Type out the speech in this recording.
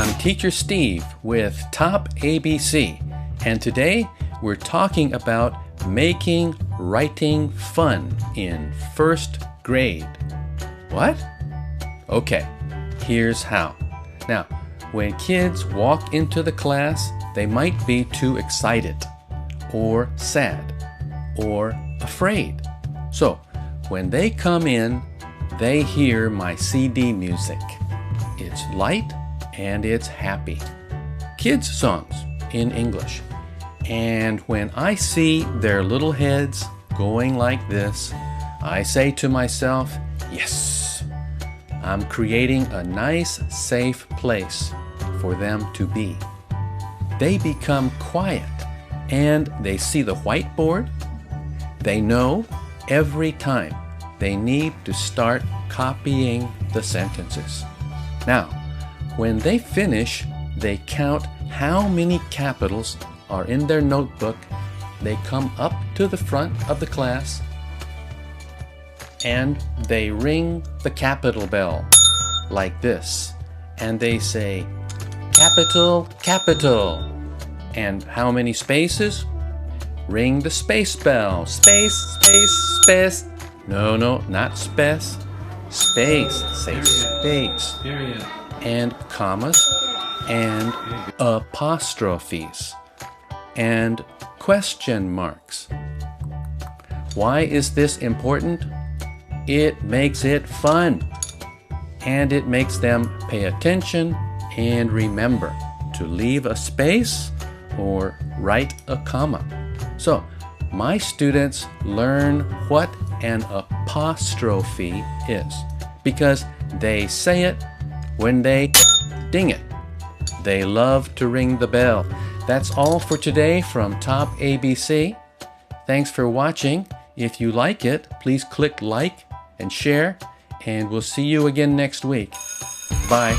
I'm Teacher Steve with Top ABC, and today we're talking about making writing fun in first grade. What? Okay, here's how. Now, when kids walk into the class, they might be too excited, or sad, or afraid. So, when they come in, they hear my CD music. It's light and it's happy. Kids' songs in English. And when I see their little heads going like this, I say to myself, yes, I'm creating a nice, safe place for them to be. They become quiet and they see the whiteboard. They know every time they need to start copying the sentences. Now, when they finish, they count how many capitals are in their notebook. They come up to the front of the class and they ring the capital bell like this. And they say, capital, capital. And how many spaces? Ring the space bell. Space, space, space. No, not space. Space. Say space. Period. And commas and apostrophes and question marks. Why is this important? It makes it fun, and it makes them pay attention and remember to leave a space or write a comma. So my students learn what an apostrophe is because they say it when they ding it. They love to ring the bell. That's all for today from Top ABC. Thanks for watching. If you like it, please click like and share, and we'll see you again next week. Bye.